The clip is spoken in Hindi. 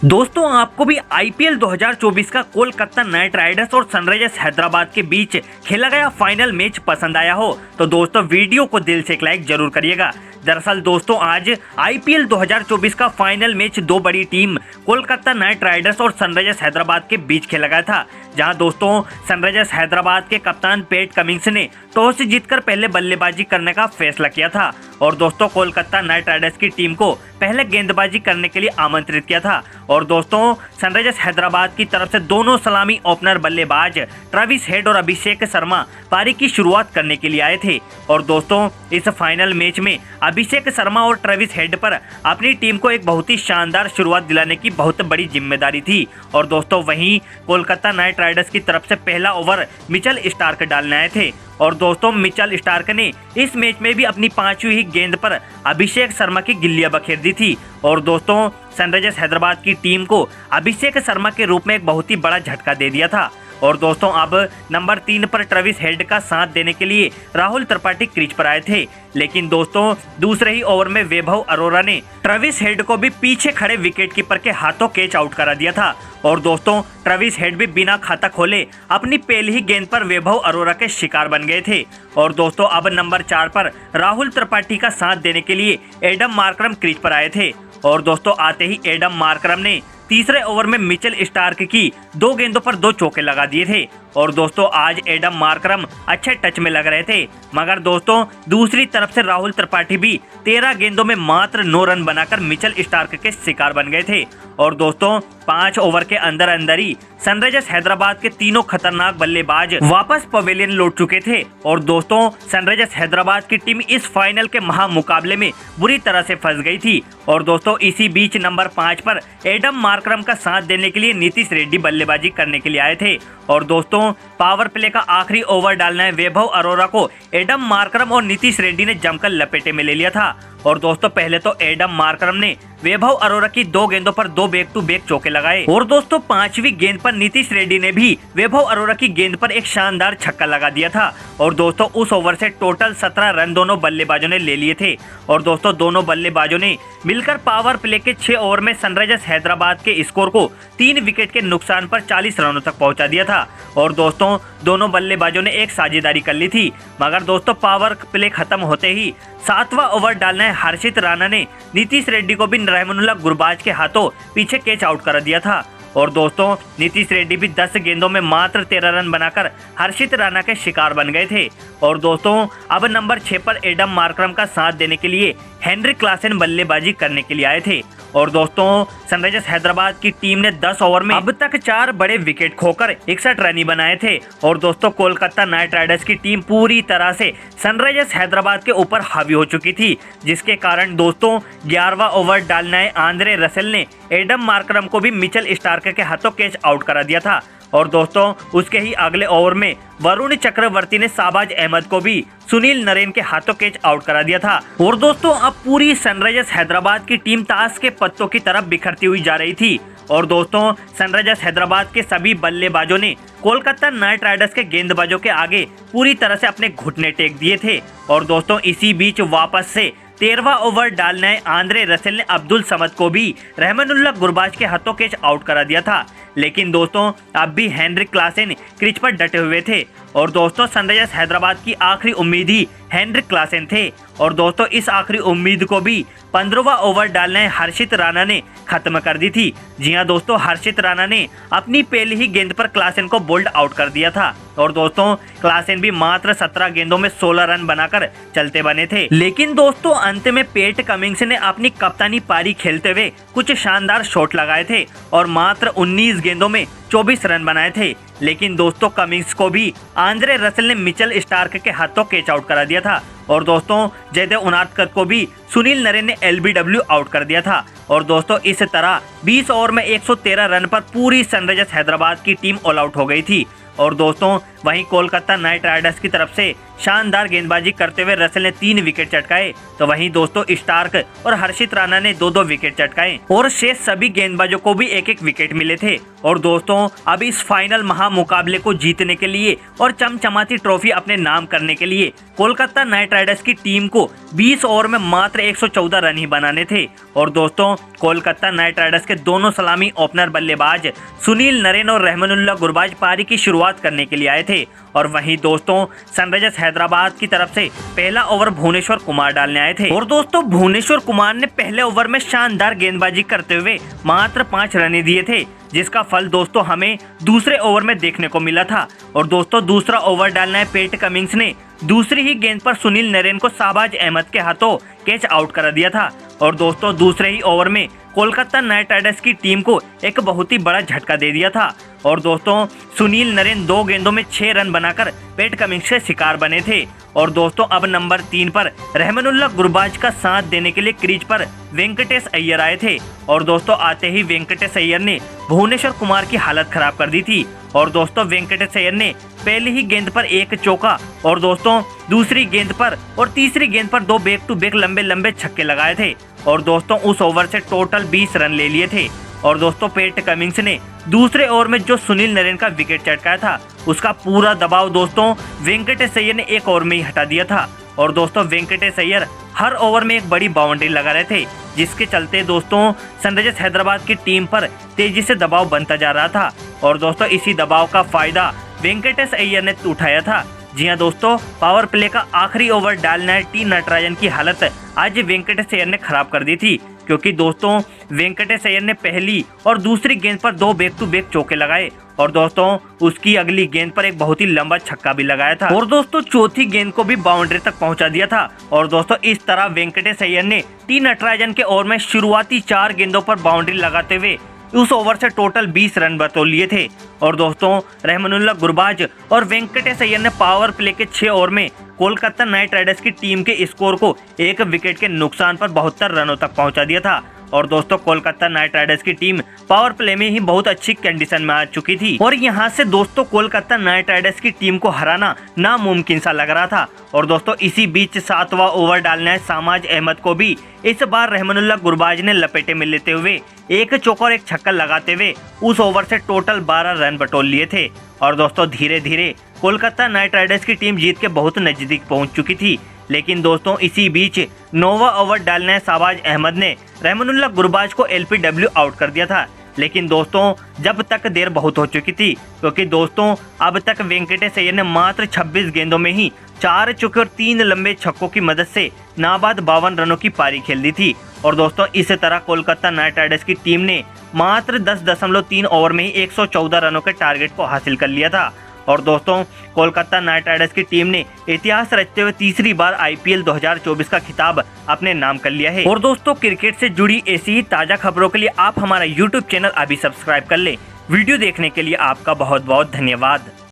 दोस्तों आपको भी आईपीएल 2024 का कोलकाता नाइट राइडर्स और सनराइजर्स हैदराबाद के बीच खेला गया फाइनल मैच पसंद आया हो तो दोस्तों वीडियो को दिल से एक लाइक जरूर करिएगा। दरअसल दोस्तों आज आईपीएल 2024 का फाइनल मैच दो बड़ी टीम कोलकाता नाइट राइडर्स और सनराइजर्स हैदराबाद के बीच खेला गया था, जहां दोस्तों सनराइजर्स हैदराबाद के कप्तान पैट कमिंस ने टॉस जीतकर पहले बल्लेबाजी करने का फैसला किया था और दोस्तों कोलकाता नाइट राइडर्स की टीम को पहले गेंदबाजी करने के लिए आमंत्रित किया था। और दोस्तों सनराइजर्स हैदराबाद की तरफ से दोनों सलामी ओपनर बल्लेबाज ट्रेविस हेड और अभिषेक शर्मा पारी की शुरुआत करने के लिए आए थे। और दोस्तों इस फाइनल मैच में अभिषेक शर्मा और ट्रेविस हेड पर अपनी टीम को एक बहुत ही शानदार शुरुआत दिलाने की बहुत बड़ी जिम्मेदारी थी। और दोस्तों वहीं कोलकाता नाइट राइडर्स की तरफ से पहला ओवर मिचेल स्टार्क डालने आए थे और दोस्तों मिचेल स्टार्क ने इस मैच में भी अपनी पांचवी ही गेंद पर अभिषेक शर्मा की गिल्लियां बखेर दी थी। और दोस्तों सनराइजर्स हैदराबाद की टीम को अभिषेक शर्मा के रूप में एक बहुत ही बड़ा झटका दे दिया था। और दोस्तों अब नंबर 3 पर ट्रेविस हेड का साथ देने के लिए राहुल त्रिपाठी क्रीज पर आए थे, लेकिन दोस्तों दूसरे ही ओवर में वैभव अरोरा ने ट्रेविस हेड को भी पीछे खड़े विकेटकीपर के हाथों कैच आउट करा दिया था। और दोस्तों ट्रेविस हेड भी बिना खाता खोले अपनी पहली ही गेंद पर वैभव अरोरा के शिकार बन गए थे। और दोस्तों अब नंबर 4 पर राहुल त्रिपाठी का साथ देने के लिए एडम मार्करम क्रीज पर आए थे। और दोस्तों आते ही एडम मार्करम ने तीसरे ओवर में मिचेल स्टार्क की 2 गेंदों पर 2 चौके लगा दिए थे। और दोस्तों आज एडम मार्करम अच्छे टच में लग रहे थे, मगर दोस्तों दूसरी तरफ से राहुल त्रिपाठी भी 13 गेंदों में मात्र 9 रन बनाकर मिचेल स्टार्क के शिकार बन गए थे। और दोस्तों 5 ओवर के अंदर अंदर ही सनराइजर्स हैदराबाद के तीनों खतरनाक बल्लेबाज वापस पवेलियन लौट चुके थे। और दोस्तों सनराइजर्स हैदराबाद की टीम इस फाइनल के महामुकाबले में बुरी तरह से फंस गई थी। और दोस्तों इसी बीच नंबर 5 पर एडम मार्करम का साथ देने के लिए नीतीश रेड्डी बल्लेबाजी करने के लिए आए थे। और दोस्तों पावर प्ले का आखिरी ओवर डालना है वैभव अरोरा को एडम मार्करम और नीतीश रेड्डी ने जमकर लपेटे में ले लिया था। और दोस्तों पहले तो एडम मार्करम ने वैभव अरोरा की 2 गेंदों पर 2 बैक टू बैक चौके लगाए और दोस्तों 5वीं गेंद पर नीतीश रेड्डी ने भी वैभव अरोरा की गेंद पर एक शानदार छक्का लगा दिया था। और दोस्तों उस ओवर से टोटल 17 रन दोनों बल्लेबाजों ने ले लिए थे। और दोस्तों दोनों बल्लेबाजों ने मिलकर पावर प्ले के 6 ओवर में सनराइजर्स हैदराबाद के स्कोर को 3 विकेट के नुकसान पर 40 रनों तक पहुंचा दिया था। और दोस्तों दोनों बल्लेबाजों ने एक साझेदारी कर ली थी, मगर दोस्तों पावर प्ले खत्म होते ही 7वां ओवर डालना है हर्षित राणा ने नीतीश रेड्डी को भी रहमानुल्लाह गुरबाज के हाथों पीछे कैच आउट कर दिया था। और दोस्तों नीतीश रेड्डी भी 10 गेंदों में मात्र 13 रन बनाकर हर्षित राणा के शिकार बन गए थे। और दोस्तों अब नंबर 6 पर एडम मार्करम का साथ देने के लिए हेनरिक क्लासेन बल्लेबाजी करने के लिए आए थे। और दोस्तों सनराइजर्स हैदराबाद की टीम ने 10 ओवर में अब तक 4 बड़े विकेट खोकर 61 रन ही बनाए थे। और दोस्तों कोलकाता नाइट राइडर्स की टीम पूरी तरह से सनराइजर्स हैदराबाद के ऊपर हावी हो चुकी थी, जिसके कारण दोस्तों 11वां ओवर डालना है आंद्रे रसेल ने एडम मार्करम को भी मिचेल स्टार्क के हाथों कैच आउट करा दिया था। और दोस्तों उसके ही अगले ओवर में वरुण चक्रवर्ती ने शाहबाज अहमद को भी सुनील नरेन के हाथों कैच आउट करा दिया था। और दोस्तों अब पूरी सनराइजर्स हैदराबाद की टीम ताश के पत्तों की तरफ बिखरती हुई जा रही थी। और दोस्तों सनराइजर्स हैदराबाद के सभी बल्लेबाजों ने कोलकाता नाइट राइडर्स के गेंदबाजों के आगे पूरी तरह से अपने घुटने टेक दिए थे। और दोस्तों इसी बीच वापस से 13वां ओवर डालने आंद्रे रसेल ने अब्दुल समद को भी रहमानुल्लाह गुरबाज के हाथों कैच आउट करा दिया था, लेकिन दोस्तों अब भी हेनरिक क्लासेन क्रीज पर डटे हुए थे। और दोस्तों सनराइजर्स हैदराबाद की आखिरी उम्मीद ही हेनरिक क्लासेन थे। और दोस्तों इस आखिरी उम्मीद को भी 15वां ओवर डालने हर्षित राणा ने खत्म कर दी थी। जी हां दोस्तों हर्षित राणा ने अपनी पहली ही गेंद पर क्लासेन को बोल्ड आउट कर दिया था। और दोस्तों क्लासेन भी मात्र 17 गेंदों में 16 रन बनाकर चलते बने थे, लेकिन दोस्तों अंत में पैट कमिंस ने अपनी कप्तानी पारी खेलते हुए कुछ शानदार शॉट लगाए थे और मात्र 19 गेंदों में 24 रन बनाए थे। लेकिन दोस्तों कमिंस को भी आंद्रे रसेल ने मिचेल स्टार्क के हाथों कैच आउट करा दिया था। और दोस्तों जयदेव उनादकर को भी सुनील नरेन ने एलबीडब्ल्यू आउट कर दिया था। और दोस्तों इस तरह 20 ओवर में 113 रन पर पूरी सनराइजर्स हैदराबाद की टीम ऑल आउट हो गई थी। और दोस्तों वहीं कोलकाता नाइट राइडर्स की तरफ से शानदार गेंदबाजी करते हुए रसेल ने 3 विकेट चटकाए, तो वहीं दोस्तों स्टार्क और हर्षित राणा ने 2-2 विकेट चटकाए और शेष सभी गेंदबाजों को भी 1-1 विकेट मिले थे। और दोस्तों अब इस फाइनल महामुकाबले को जीतने के लिए और चमचमाती ट्रॉफी अपने नाम करने के लिए कोलकाता नाइट राइडर्स की टीम को 20 ओवर में मात्र 114 रन ही बनाने थे। और दोस्तों कोलकाता नाइट राइडर्स के दोनों सलामी ओपनर बल्लेबाज सुनील नरेन और रहमानुल्लाह गुरबाज पारी की शुरुआत करने के लिए आए थे। और वहीं दोस्तों सनराइजर्स हैदराबाद की तरफ से पहला ओवर भुवनेश्वर कुमार डालने आए थे। और दोस्तों भुवनेश्वर कुमार ने पहले ओवर में शानदार गेंदबाजी करते हुए मात्र 5 रन दिए थे, जिसका फल दोस्तों हमें दूसरे ओवर में देखने को मिला था। और दोस्तों दूसरा ओवर डालने आए पैट कमिंस ने दूसरी ही गेंद पर सुनील नरेन को शाहबाज अहमद के हाथों कैच आउट करा दिया था। और दोस्तों दूसरे ही ओवर में कोलकाता नाइट राइडर्स की टीम को एक बहुत ही बड़ा झटका दे दिया था। और दोस्तों सुनील नरेन 2 गेंदों में 6 रन बनाकर पैट कमिंस के शिकार बने थे। और दोस्तों अब नंबर 3 पर रहमानुल्लाह गुरबाज का साथ देने के लिए क्रीज पर वेंकटेश अय्यर आए थे। और दोस्तों आते ही वेंकटेश अय्यर ने भुवनेश्वर कुमार की हालत खराब कर दी थी। और दोस्तों वेंकटेश अय्यर ने पहली ही गेंद पर 1 चौका और दोस्तों दूसरी गेंद पर और तीसरी गेंद पर 2 बैक टू बैक लंबे लंबे छक्के लगाए थे। और दोस्तों उस ओवर से टोटल 20 रन ले लिए थे। और दोस्तों पैट कमिंस ने दूसरे ओवर में जो सुनील नरेन का विकेट चटकाया था उसका पूरा दबाव दोस्तों वेंकटेश अय्यर ने 1 ओवर में ही हटा दिया था। और दोस्तों वेंकटेश अय्यर हर ओवर में एक बड़ी बाउंड्री लगा रहे थे, जिसके चलते दोस्तों सनराइजर्स हैदराबाद की टीम पर तेजी से दबाव बनता जा रहा था। और दोस्तों इसी दबाव का फायदा वेंकटेश अय्यर ने उठाया था। जी हां दोस्तों पावर प्ले का आखिरी ओवर डालने टी नटराजन की हालत आज वेंकटेश अय्यर ने खराब कर दी थी, क्योंकि दोस्तों वेंकटेश अय्यर ने पहली और दूसरी गेंद पर 2 बैक टू बैक चौके लगाए। और दोस्तों उसकी अगली गेंद पर एक बहुत ही लंबा छक्का भी लगाया था। और दोस्तों चौथी गेंद को भी बाउंड्री तक पहुंचा दिया था। और दोस्तों इस तरह वेंकटेश अय्यर ने टी नटराजन के ओवर में शुरुआती 4 गेंदों पर बाउंड्री लगाते हुए उस ओवर से टोटल 20 रन बटोर लिए थे। और दोस्तों रहमानुल्लाह गुरबाज और वेंकटेश अय्यर ने पावर प्ले के 6 ओवर में कोलकाता नाइट राइडर्स की टीम के स्कोर को 1 विकेट के नुकसान पर 72 रनों तक पहुंचा दिया था। और दोस्तों कोलकाता नाइट राइडर्स की टीम पावर प्ले में ही बहुत अच्छी कंडीशन में आ चुकी थी और यहां से दोस्तों कोलकाता नाइट राइडर्स की टीम को हराना नामुमकिन सा लग रहा था। और दोस्तों इसी बीच 7वां ओवर डालने आए शाहबाज अहमद को भी इस बार रहमानुल्लाह गुरबाज ने लपेटे में लेते हुए 1 चौका और 1 छक्का लगाते हुए उस ओवर से टोटल 12 रन बटोर लिए थे। और दोस्तों धीरे धीरे कोलकाता नाइट राइडर्स की टीम जीत के बहुत नजदीक पहुंच चुकी थी। लेकिन दोस्तों इसी बीच 9वां ओवर डालने शाहबाज अहमद ने रहमानुल्लाह गुरबाज को LPW आउट कर दिया था। लेकिन दोस्तों जब तक देर बहुत हो चुकी थी, क्योंकि दोस्तों अब तक वेंकटेश अय्यर ने मात्र 26 गेंदों में ही 4 चौके और 3 लंबे छक्कों की मदद से नाबाद 52 रनों की पारी खेल दी थी। और दोस्तों इस तरह कोलकाता नाइट राइडर्स की टीम ने मात्र 10.3 ओवर में ही 114 रनों के टारगेट को हासिल कर लिया था। और दोस्तों कोलकाता नाइट राइडर्स की टीम ने इतिहास रचते हुए तीसरी बार IPL 2024 का खिताब अपने नाम कर लिया है। और दोस्तों क्रिकेट से जुड़ी ऐसी ही ताजा खबरों के लिए आप हमारा YouTube चैनल अभी सब्सक्राइब कर ले। वीडियो देखने के लिए आपका बहुत बहुत धन्यवाद।